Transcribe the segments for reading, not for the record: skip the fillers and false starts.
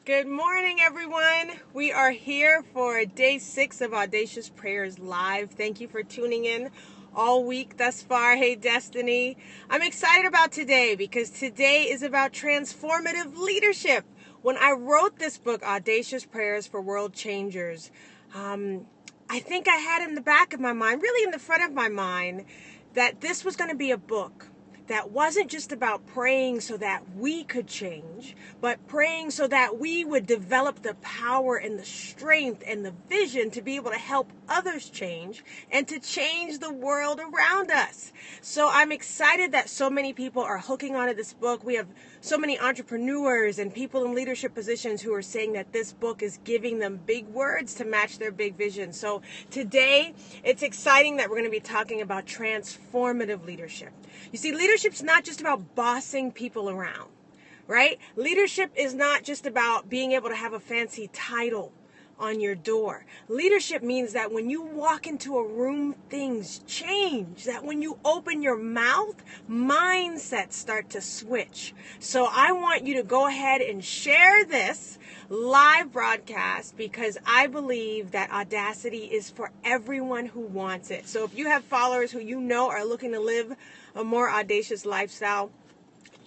Good morning, everyone. We are here for day 6 of Audacious Prayers Live. Thank you for tuning in all week thus far. Hey, Destiny. I'm excited about today because today is about transformative leadership. When I wrote this book, Audacious Prayers for World Changers, I think I had in the back of my mind, really in the front of my mind, that this was going to be a book that wasn't just about praying so that we could change, but praying so that we would develop the power and the strength and the vision to be able to help others change and to change the world around us. So I'm excited that so many people are hooking onto this book. We have so many entrepreneurs and people in leadership positions who are saying that this book is giving them big words to match their big vision. So today, it's exciting that we're going to be talking about transformative leadership. You see, leadership's not just about bossing people around, right? Leadership is not just about being able to have a fancy title on your door. Leadership means that when you walk into a room, things change. That when you open your mouth, mindsets start to switch. So I want you to go ahead and share this live broadcast because I believe that audacity is for everyone who wants it. So if you have followers who you know are looking to live a more audacious lifestyle,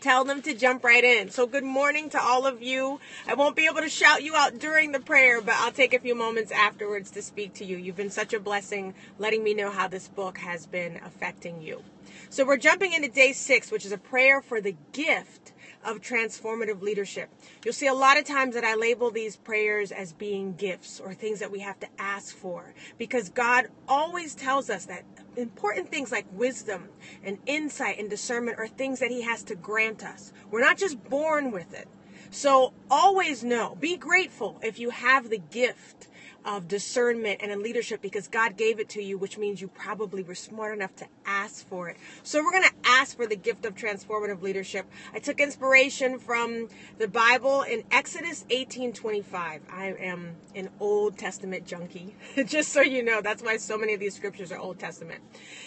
tell them to jump right in. So good morning to all of you. I won't be able to shout you out during the prayer, but I'll take a few moments afterwards to speak to you. You've been such a blessing letting me know how this book has been affecting you. So we're jumping into day 6, which is a prayer for the gift of transformative leadership. You'll see a lot of times that I label these prayers as being gifts or things that we have to ask for, because God always tells us that important things like wisdom and insight and discernment are things that he has to grant us. We're not just born with it. So always know, be grateful if you have the gift of discernment and in leadership because God gave it to you, which means you probably were smart enough to ask for it. So we're going to ask for the gift of transformative leadership. I took inspiration from the Bible in Exodus 18:25. I am an Old Testament junkie, just so you know. That's why so many of these scriptures are Old Testament.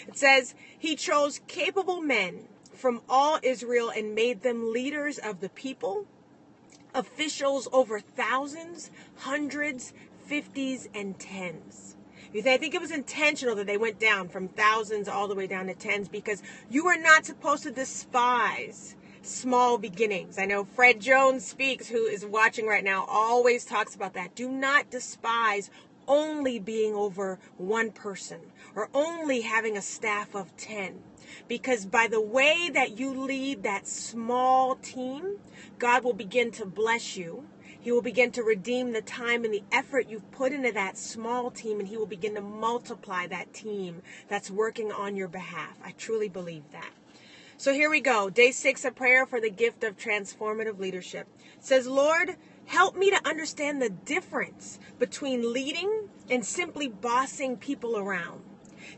It says, he chose capable men from all Israel and made them leaders of the people, officials over thousands, hundreds, 50s, and 10s. I think it was intentional that they went down from thousands all the way down to 10s because you are not supposed to despise small beginnings. I know Fred Jones Speaks, who is watching right now, always talks about that. Do not despise only being over one person or only having a staff of 10. Because by the way that you lead that small team, God will begin to bless you. He will begin to redeem the time and the effort you've put into that small team, and he will begin to multiply that team that's working on your behalf. I truly believe that. So here we go. Day 6, a prayer for the gift of transformative leadership. It says, Lord, help me to understand the difference between leading and simply bossing people around.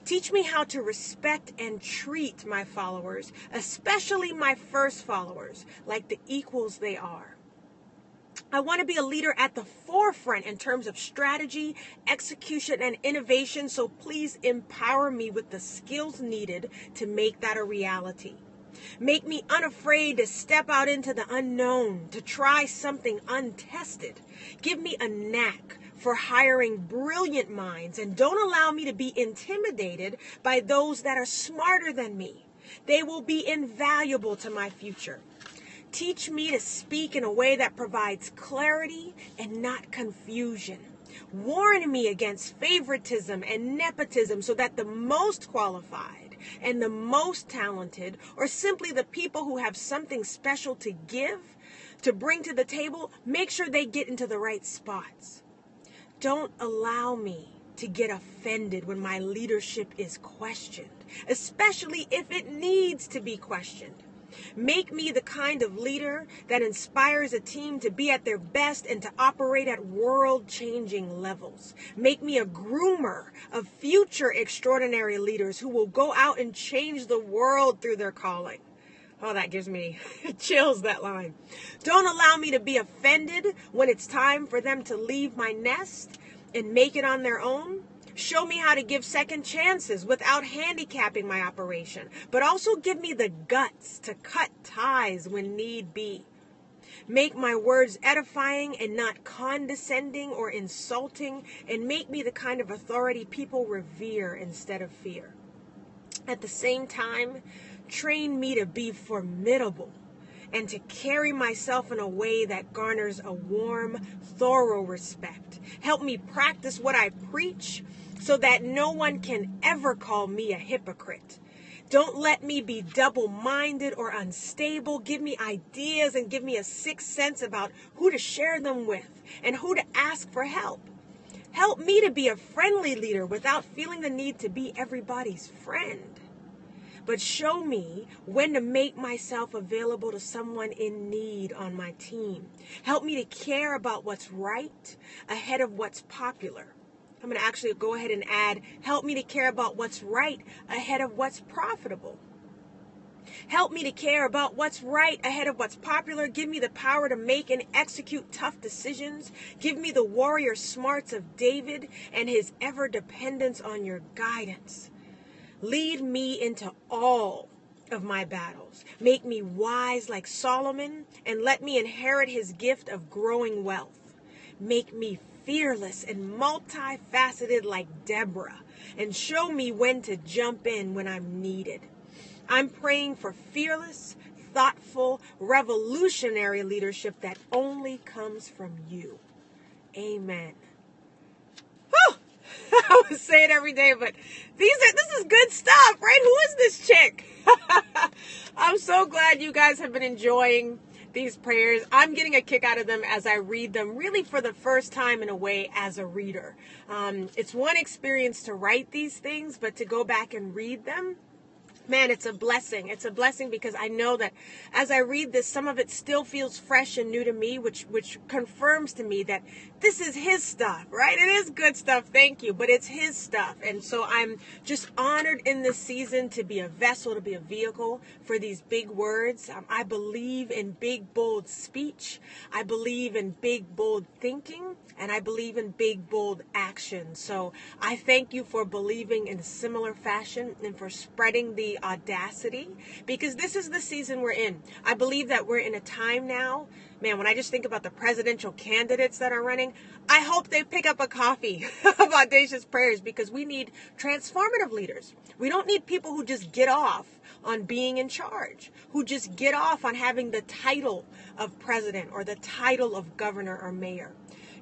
Teach me how to respect and treat my followers, especially my first followers, like the equals they are. I want to be a leader at the forefront in terms of strategy, execution, and innovation, so please empower me with the skills needed to make that a reality. Make me unafraid to step out into the unknown, to try something untested. Give me a knack for hiring brilliant minds, and don't allow me to be intimidated by those that are smarter than me. They will be invaluable to my future. Teach me to speak in a way that provides clarity and not confusion. Warn me against favoritism and nepotism so that the most qualified and the most talented, or simply the people who have something special to give, to bring to the table, make sure they get into the right spots. Don't allow me to get offended when my leadership is questioned, especially if it needs to be questioned. Make me the kind of leader that inspires a team to be at their best and to operate at world-changing levels. Make me a groomer of future extraordinary leaders who will go out and change the world through their calling. Oh, that gives me chills, that line. Don't allow me to be offended when it's time for them to leave my nest and make it on their own. Show me how to give second chances without handicapping my operation, but also give me the guts to cut ties when need be. Make my words edifying and not condescending or insulting, and make me the kind of authority people revere instead of fear. At the same time, train me to be formidable and to carry myself in a way that garners a warm, thorough respect. Help me practice what I preach so that no one can ever call me a hypocrite. Don't let me be double-minded or unstable. Give me ideas and give me a sixth sense about who to share them with and who to ask for help. Help me to be a friendly leader without feeling the need to be everybody's friend. But show me when to make myself available to someone in need on my team. Help me to care about what's right ahead of what's popular. I'm going to actually go ahead and add, help me to care about what's right ahead of what's profitable. Help me to care about what's right ahead of what's popular. Give me the power to make and execute tough decisions. Give me the warrior smarts of David and his ever dependence on your guidance. Lead me into all of my battles. Make me wise like Solomon and let me inherit his gift of growing wealth. Make me fearless and multifaceted like Deborah, and show me when to jump in when I'm needed. I'm praying for fearless, thoughtful, revolutionary leadership that only comes from you. Amen. Whew! I would say it every day, but this is good stuff, right? Who is this chick? I'm so glad you guys have been enjoying these prayers. I'm getting a kick out of them as I read them, really for the first time in a way as a reader. It's one experience to write these things, but to go back and read them, man, it's a blessing. It's a blessing because I know that as I read this, some of it still feels fresh and new to me, which confirms to me that this is his stuff, right? It is good stuff, thank you, but it's his stuff. And so I'm just honored in this season to be a vessel, to be a vehicle for these big words. I believe in big, bold speech. I believe in big, bold thinking. And I believe in big, bold action. So I thank you for believing in similar fashion and for spreading the audacity, because this is the season we're in. I believe that we're in a time now, man, when I just think about the presidential candidates that are running, I hope they pick up a copy of Audacious Prayers, because we need transformative leaders. We don't need people who just get off on being in charge, who just get off on having the title of president or the title of governor or mayor.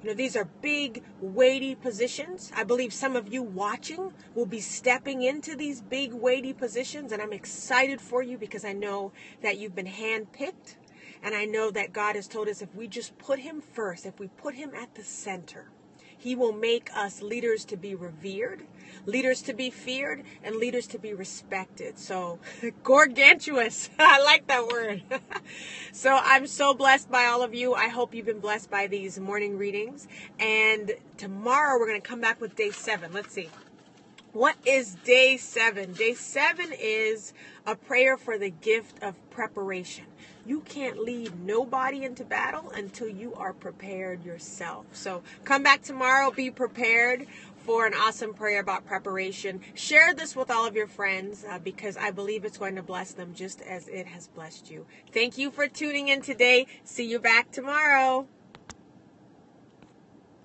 You know, these are big, weighty positions. I believe some of you watching will be stepping into these big, weighty positions, and I'm excited for you because I know that you've been handpicked, and I know that God has told us if we just put him first, if we put him at the center, he will make us leaders to be revered, leaders to be feared, and leaders to be respected. So, gargantuous. I like that word. So I'm so blessed by all of you. I hope you've been blessed by these morning readings. And tomorrow we're going to come back with day 7. Let's see. What is day 7? Day 7 is a prayer for the gift of preparation. You can't lead nobody into battle until you are prepared yourself. So come back tomorrow, be prepared for an awesome prayer about preparation. Share this with all of your friends because I believe it's going to bless them just as it has blessed you. Thank you for tuning in today. See you back tomorrow.